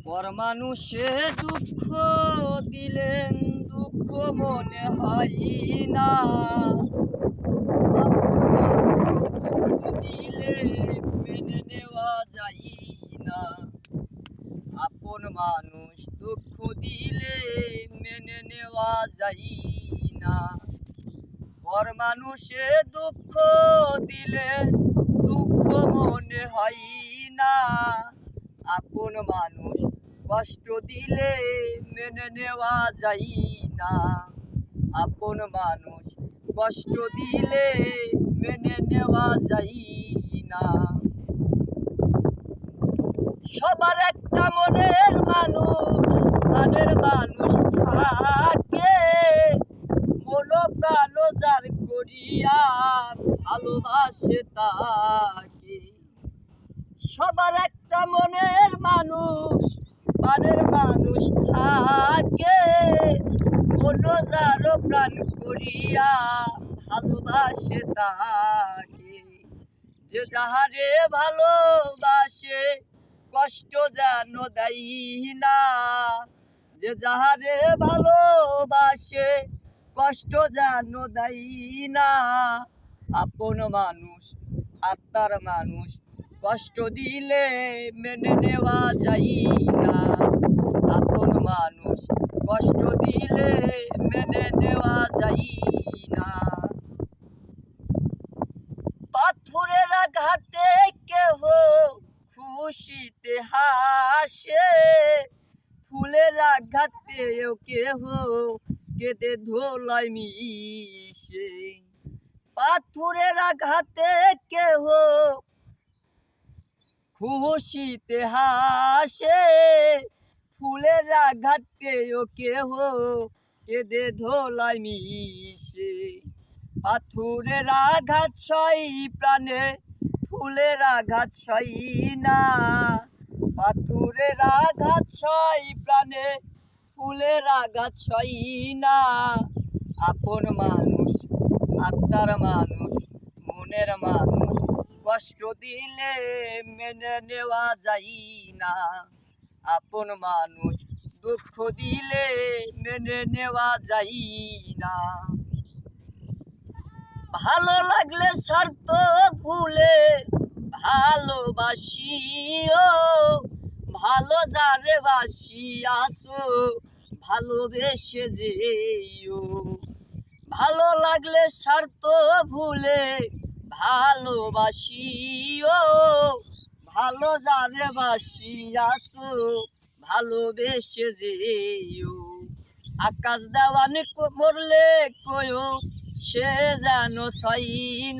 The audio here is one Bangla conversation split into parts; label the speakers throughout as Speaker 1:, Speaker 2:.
Speaker 1: পর মানুষে দুঃখ দিলেন দুঃখ মনে হয় না। দুঃখ দিলে মেনে নেওয়া যায় না। আপন মানুষ দুঃখ দিলে মেনে নেওয়া যায় না। পর মানুষে দুঃখ দিলে দুঃখ মনে হয় না। আপন মানুষ কষ্ট দিলে মেনে নেওয়া যায় না। আপন মানুষ কষ্ট দিলে মেনে নেওয়া যায় না। সবার একটা মনের মানুষ থাকে, মন প্রাণ যার করিয়া ভালোবাসে তাকে। সবার একটা মনের মানুষ থাকে, মন যার প্রাণ করিয়া ভালোবাসে তাকে। যে যাহারে ভালোবাসে কষ্ট যেন দেয় না। যে যাহারে ভালোবাসে কষ্ট যেন দেয় না। আপন মানুষ আত্মার মানুষ কষ্ট দিলে মেনে নেওয়া যায় না। আপন মানুষ কষ্ট দিলে মেনে নেওয়া যায় না। পাথরের আঘাতে কেহ খুশিতে হাসে, ফুলের আঘাত পেয়েও কেহ কেঁদে ধোলায় মিশে। পাথরের আঘাতে কেহ খুশিতে হাসে, ফুলের আঘাত পেয়েও কেহ কেঁদে ধোলায় মিশে। পাথরের আঘাত সই প্রাণে, ফুলের আঘাত সই না। পাথরের আঘাত সই প্রাণে, ফুলের আঘাত সই না। আপন মানুষ আত্মার মানুষ মনের মানুষ কষ্ট দিলে মেনে নেওয়া যায় না। আপন মানুষ দুঃখ দিলে মেনে নেওয়া যায় না। ভালো লাগলে স্বার্থ ভুলে ভালোবাসিও, ভালো যারে বাসিয়াছো ভালোবেসে যেও। ভালো লাগলে স্বার্থ ভুলে ভালোবাসিও, ভালো যারে বাসিয়াছো ভালোবেসে যেও। আকাশ দেওয়ান মরলে কয়ো সে যেন সই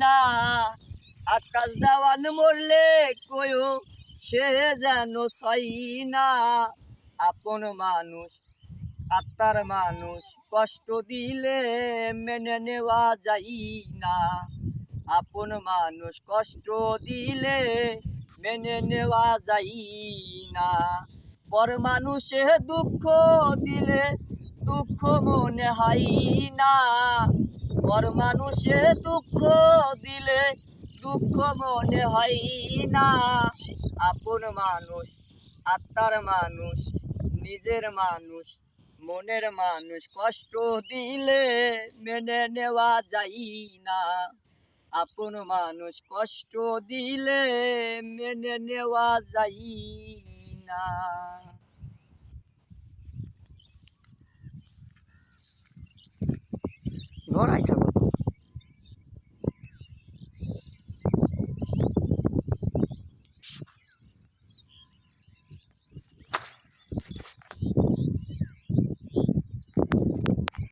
Speaker 1: না। আকাশ দেওয়ান মরলে কয়ো সে যেন সই না। আপন মানুষ আত্মার মানুষ কষ্ট দিলে মেনে নেওয়া যায় না। আপন মানুষ কষ্ট দিলে মেনে নেওয়া যায় না। পর মানুষে দুঃখ দিলে দুঃখ মনে হয় না। পর মানুষে দুঃখ দিলে দুঃখ মনে হয় না। আপন মানুষ আত্মার মানুষ নিজের মানুষ মনের মানুষ কষ্ট দিলে মেনে নেওয়া যায় না। আপন মানুষ কষ্ট দিলে মেনে নেওয়া যায় না। ঘর আইসা